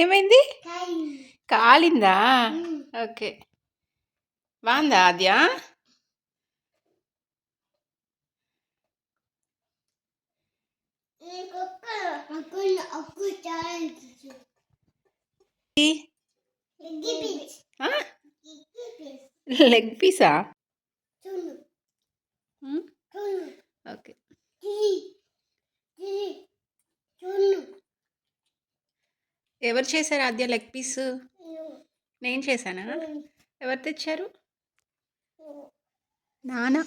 ఏమైంది? కాలిందా? ఓకే. బాగుందా ఆద్య? Leg Pisa? Okay. ఎవరు చేశారు ఆద్య లెగ్ పీస్? నేను చేశానా? ఎవరు తెచ్చారు? నాన్న.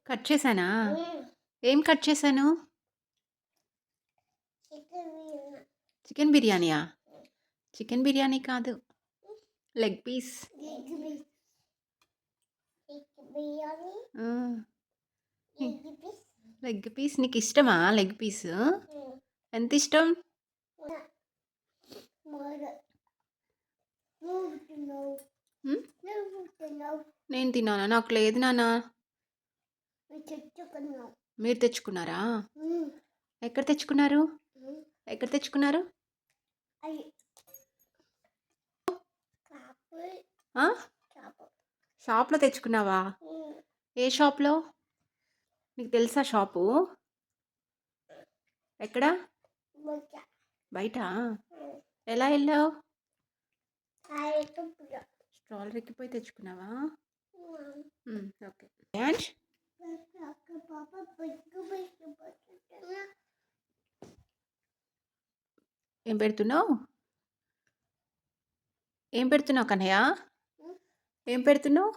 కట్ చేశానా? ఏం కట్ చేశాను? చికెన్ బిర్యానీయా? చికెన్ బిర్యానీ కాదు, లెగ్ పీస్. లెగ్ పీస్ నీకు ఇష్టమా? లెగ్ పీస్ ఎంత ఇష్టం? నేను తిన్నానా? నాకు లేదు నాన్న. మీరు తెచ్చుకున్నారా? ఎక్కడ తెచ్చుకున్నారు? ఎక్కడ తెచ్చుకున్నారు? షాప్లో తెచ్చుకున్నావా? ఏ షాప్లో? నీకు తెలుసా షాపు? ఎక్కడ? బయట. ఎలా వెళ్ళావు? స్ట్రాల్ ఎక్కిపోయి తెచ్చుకున్నావా? ఓకే. ఏం పెడుతున్నావు? ఏం పెడుతున్నావు కన్నయ్య? ఏం పెడుతున్నావు?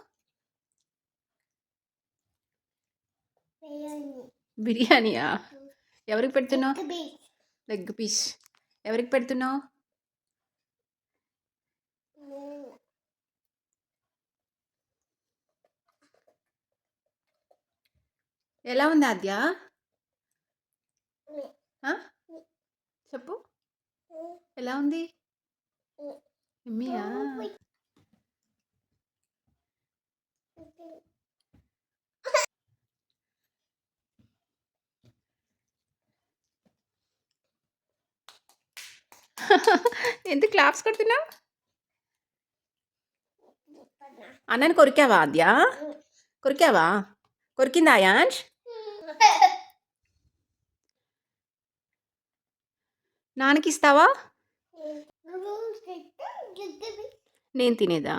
బిర్యానీయా? ఎవరికి పెడుతున్నావు? Leg piece. ఎవరికి పెడుతున్నావు? ఎలా ఉంది ఆద్య? చెప్పు, ఎలా ఉంది? ఎమ్మియా? ఎందుకు క్లాప్స్ కొడుతున్నావు? అన్నని కొరికావా ఆద్య? కొరికావా? కొరికిందా యాంష్? నాన్నకి ఇస్తావా? నేను తినేదా?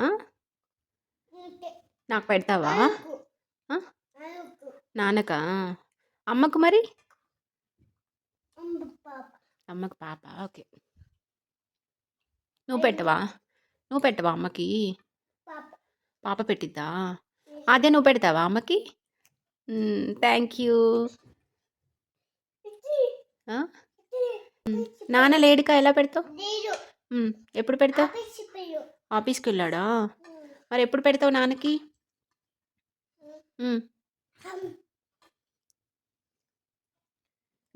నాకు పెడతావా? నాన్నకా? అమ్మకు మరి? అమ్మకు పాప. ఓకే. నువ్వు పెట్టవా అమ్మకి? పాప పెట్టిద్దా? అదే నువ్వు పెడతావా అమ్మకి? Thank you. నాన్న లేడుకా, ఎలా పెడతావు? ఎప్పుడు పెడతావు? ఆఫీస్కి వెళ్ళాడా? మరి ఎప్పుడు పెడతావు నాన్నకి?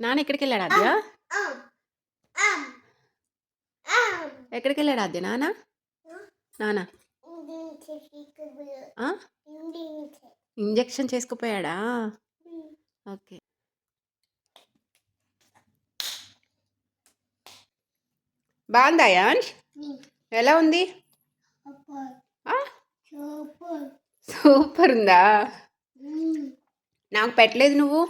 నాన్న ఎక్కడికి వెళ్ళాడు ఆద్య? ఎక్కడికి వెళ్ళాడు ఆద్య నాన్న? ఇంజెక్షన్ చేసుకుపోయాడా? ఓకే. బాగుందా యాంష్? ఎలా ఉంది? సూపర్ ఉందా? నాకు పెట్టలేదు నువ్వు.